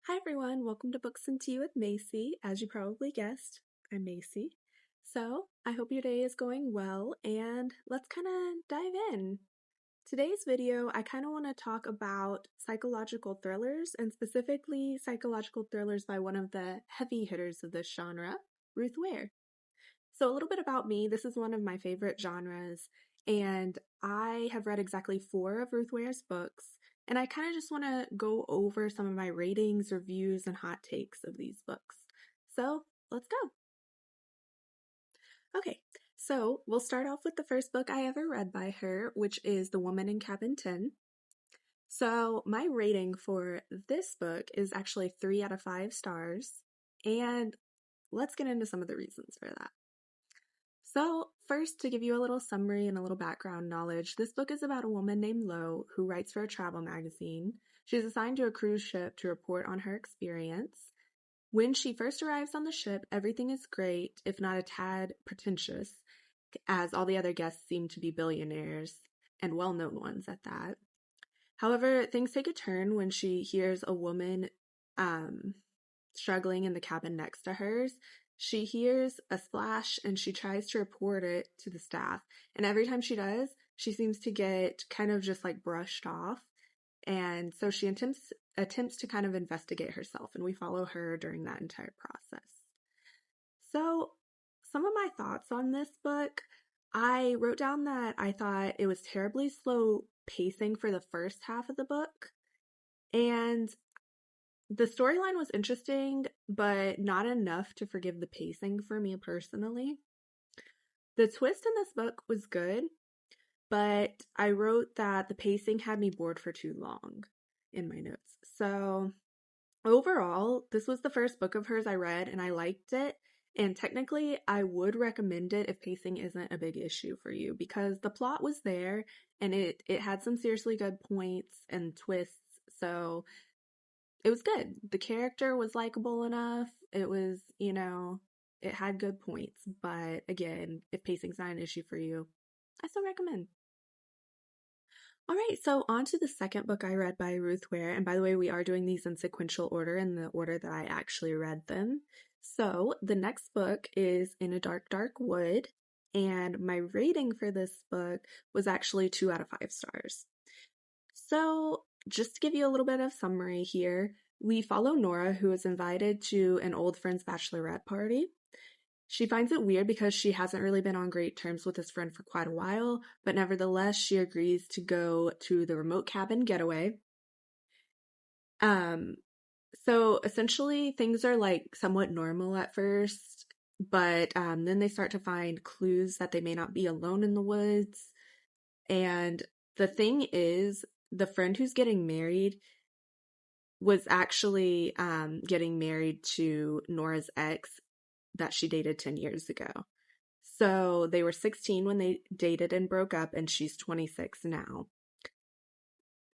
Hi everyone, welcome to Books and Tea with Macy. As you probably guessed, I'm Macy. So, I hope your day is going well and let's kind of dive in. Today's video, I kind of want to talk about psychological thrillers and specifically psychological thrillers by one of the heavy hitters of this genre, Ruth Ware. So, a little bit about me, this is one of my favorite genres and I have read exactly 4 of Ruth Ware's books. And I kind of just want to go over some of my ratings, reviews, and hot takes of these books. So let's go. Okay, so we'll start off with the first book I ever read by her, which is The Woman in Cabin 10. So my rating for this book is actually 3 out of 5 stars. And let's get into some of the reasons for that. So, first, to give you a little summary and a little background knowledge, this book is about a woman named Lo who writes for a travel magazine. She's assigned to a cruise ship to report on her experience. When she first arrives on the ship, everything is great, if not a tad pretentious, as all the other guests seem to be billionaires, and well-known ones at that. However, things take a turn when she hears a woman struggling in the cabin next to hers. She hears a splash and she tries to report it to the staff. And every time she does, she seems to get kind of just like brushed off. And so she attempts to kind of investigate herself, and we follow her during that entire process. So, some of my thoughts on this book, I wrote down that I thought it was terribly slow pacing for the first half of the book. And the storyline was interesting, but not enough to forgive the pacing for me personally. The twist in this book was good, but I wrote that the pacing had me bored for too long in my notes. So overall, this was the first book of hers I read and I liked it. And technically, I would recommend it if pacing isn't a big issue for you because the plot was there and it had some seriously good points and twists. So it was good. The character was likable enough. It was, it had good points. But again, if pacing's not an issue for you, I still recommend. All right, so on to the second book I read by Ruth Ware. And by the way, we are doing these in sequential order in the order that I actually read them. So the next book is In a Dark, Dark Wood. And my rating for this book was actually 2 out of 5 stars. So just to give you a little bit of summary here, we follow Nora, who is invited to an old friend's bachelorette party. She finds it weird because she hasn't really been on great terms with this friend for quite a while, but nevertheless, she agrees to go to the remote cabin getaway. Um, so essentially, things are like somewhat normal at first, but then they start to find clues that they may not be alone in the woods. And the thing is, the friend who's getting married was actually getting married to Nora's ex that she dated 10 years ago. So they were 16 when they dated and broke up, and she's 26 now.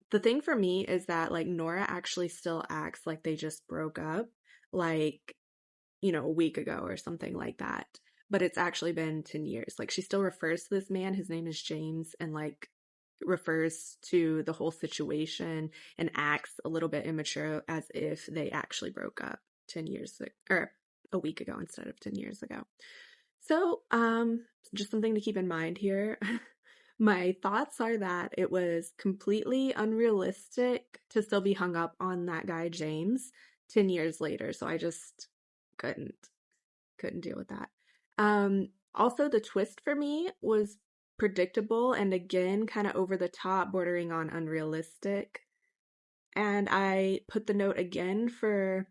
The thing for me is that, like, Nora actually still acts like they just broke up, like, a week ago or something like that. But it's actually been 10 years. Like, she still refers to this man, his name is James, and, like, refers to the whole situation and acts a little bit immature as if they actually broke up 10 years or a week ago instead of 10 years ago. So, just something to keep in mind here. My thoughts are that it was completely unrealistic to still be hung up on that guy James 10 years later. So I just couldn't deal with that. Also the twist for me was predictable and again kind of over the top, bordering on unrealistic. And I put the note again for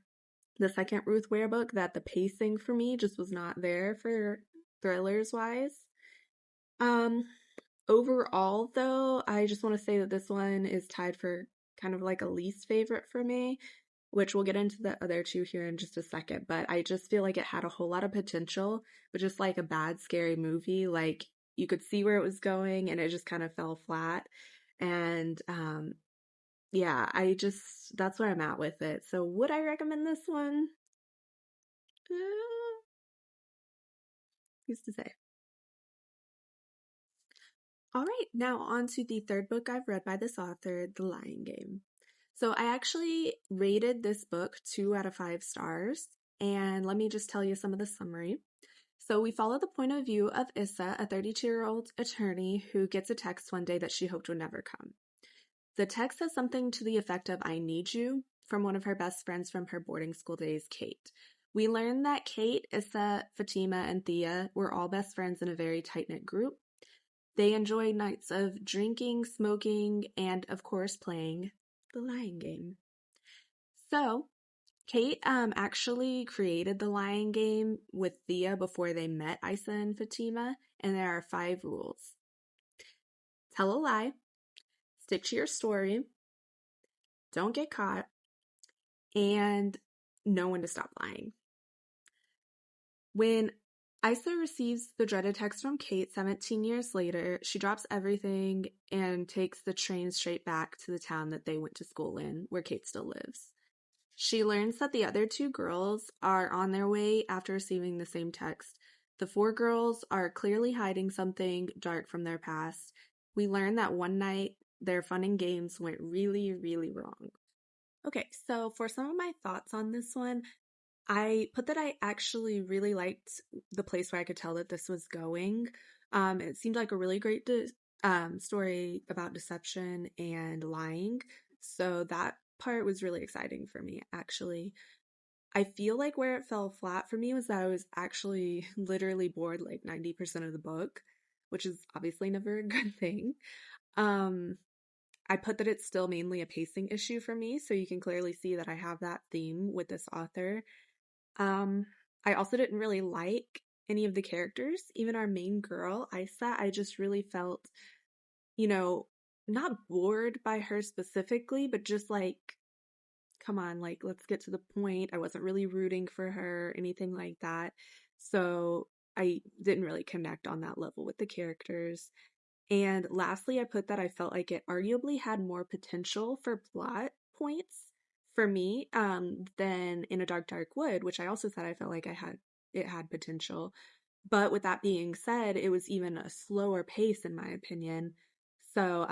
the second Ruth Ware book that the pacing for me just was not there for thrillers wise. Overall though, I just want to say that this one is tied for kind of like a least favorite for me, which we'll get into the other two here in just a second, but I just feel like it had a whole lot of potential, but just like a bad, scary movie, like you could see where it was going and it just kind of fell flat. And yeah, that's where I'm at with it. So would I recommend this one? Who's to say? All right, now on to the third book I've read by this author, The Lying Game. So I actually rated this book 2 out of 5 stars. And let me just tell you some of the summary. So we follow the point of view of Issa, a 32-year-old attorney who gets a text one day that she hoped would never come. The text says something to the effect of "I need you" from one of her best friends from her boarding school days, Kate. We learn that Kate, Issa, Fatima, and Thea were all best friends in a very tight-knit group. They enjoyed nights of drinking, smoking, and, of course, playing the lying game. So, Kate actually created the lying game with Thea before they met Issa and Fatima, and there are 5 rules. Tell a lie, stick to your story, don't get caught, and know when to stop lying. When Issa receives the dreaded text from Kate 17 years later, she drops everything and takes the train straight back to the town that they went to school in, where Kate still lives. She learns that the other 2 girls are on their way after receiving the same text. The 4 girls are clearly hiding something dark from their past. We learn that one night their fun and games went really, really wrong. Okay, so for some of my thoughts on this one, I put that I actually really liked the place where I could tell that this was going. It seemed like a really great story about deception and lying. So that part was really exciting for me, actually. I feel like where it fell flat for me was that I was actually literally bored like 90% of the book, which is obviously never a good thing. Um, I put that it's still mainly a pacing issue for me, so you can clearly see that I have that theme with this author. Um, I also didn't really like any of the characters, even our main girl, Isa. I just really felt, you know, not bored by her specifically, but just like, come on, like, let's get to the point. I wasn't really rooting for her, anything like that. So I didn't really connect on that level with the characters. And lastly, I put that I felt like it arguably had more potential for plot points for me than in A Dark Dark Wood, which I also said I felt like it had potential. But with that being said, it was even a slower pace in my opinion. So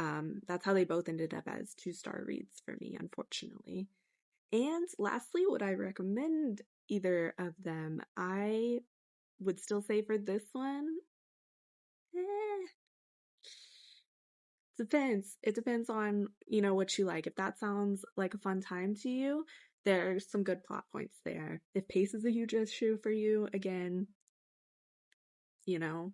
that's how they both ended up as 2-star reads for me, unfortunately. And lastly, would I recommend either of them? I would still say for this one, eh, depends. It depends on, what you like. If that sounds like a fun time to you, there's some good plot points there. If pace is a huge issue for you, again, you know.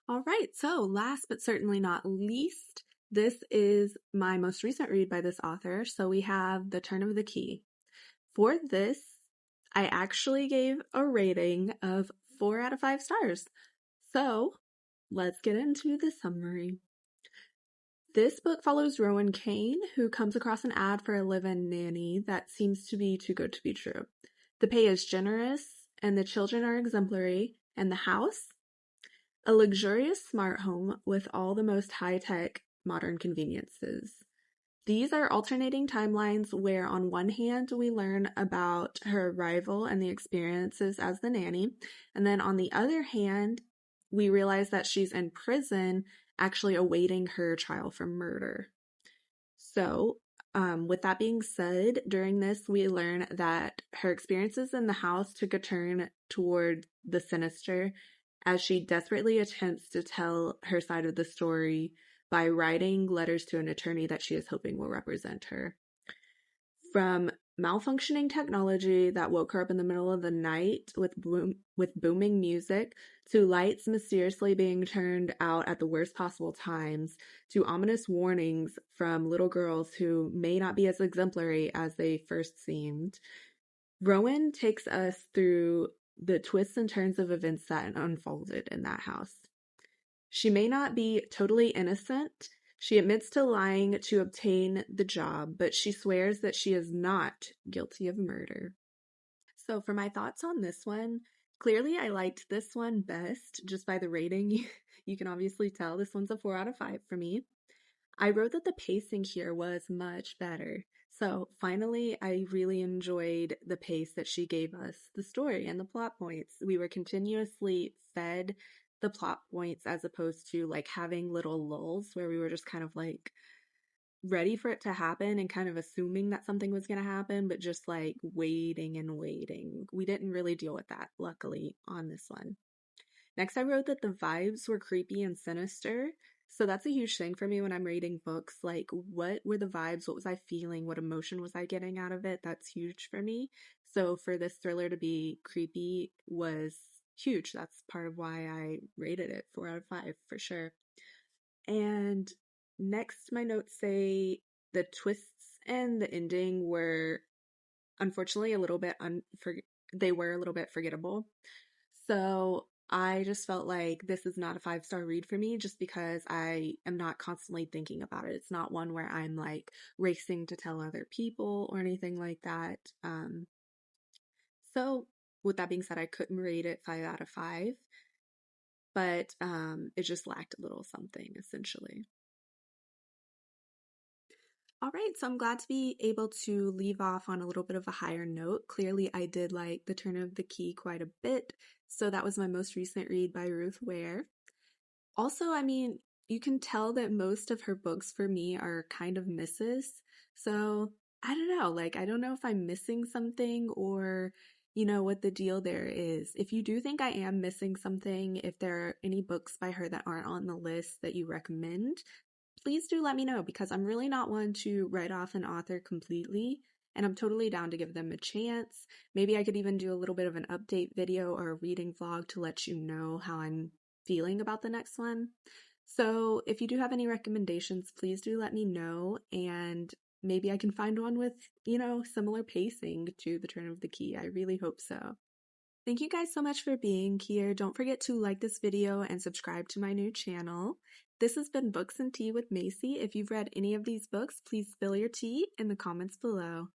All right, so last but certainly not least, this is my most recent read by this author. So we have The Turn of the Key. For this, I actually gave a rating of 4 out of 5 stars. So let's get into the summary. This book follows Rowan Kane, who comes across an ad for a live-in nanny that seems to be too good to be true. The pay is generous, and the children are exemplary, and the house? A luxurious smart home with all the most high-tech modern conveniences. These are alternating timelines where, on one hand, we learn about her arrival and the experiences as the nanny, and then on the other hand, we realize that she's in prison actually awaiting her trial for murder. So, with that being said, during this, we learn that her experiences in the house took a turn toward the sinister as she desperately attempts to tell her side of the story by writing letters to an attorney that she is hoping will represent her. From malfunctioning technology that woke her up in the middle of the night with booming music, to lights mysteriously being turned out at the worst possible times, to ominous warnings from little girls who may not be as exemplary as they first seemed, Rowan takes us through the twists and turns of events that unfolded in that house. She may not be totally innocent. She admits to lying to obtain the job, but she swears that she is not guilty of murder. So for my thoughts on this one, clearly I liked this one best just by the rating. You can obviously tell this one's a 4 out of 5 for me. I wrote that the pacing here was much better. So finally, I really enjoyed the pace that she gave us, the story and the plot points. We were continuously fed the plot points as opposed to like having little lulls where we were just kind of like ready for it to happen and kind of assuming that something was going to happen, but just like waiting and waiting. We didn't really deal with that, luckily, on this one. Next, I wrote that the vibes were creepy and sinister. So that's a huge thing for me when I'm reading books. Like, what were the vibes? What was I feeling? What emotion was I getting out of it? That's huge for me. So for this thriller to be creepy was huge. That's part of why I rated it 4 out of 5 for sure. And next, my notes say the twists and the ending were unfortunately a little bit they were a little bit forgettable. So I just felt like this is not a 5-star read for me just because I am not constantly thinking about it. It's not one where I'm like racing to tell other people or anything like that. So with that being said, I couldn't rate it 5 out of 5, but it just lacked a little something essentially. All right, so I'm glad to be able to leave off on a little bit of a higher note. Clearly, I did like The Turn of the Key quite a bit, so that was my most recent read by Ruth Ware. Also, I mean, you can tell that most of her books for me are kind of misses. So I don't know, like, I don't know if I'm missing something or, what the deal there is. If you do think I am missing something, if there are any books by her that aren't on the list that you recommend, please do let me know because I'm really not one to write off an author completely. And I'm totally down to give them a chance. Maybe I could even do a little bit of an update video or a reading vlog to let you know how I'm feeling about the next one. So if you do have any recommendations, please do let me know, and maybe I can find one with, similar pacing to The Turn of the Key. I really hope so. Thank you guys so much for being here. Don't forget to like this video and subscribe to my new channel. This has been Books and Tea with Macy. If you've read any of these books, please spill your tea in the comments below.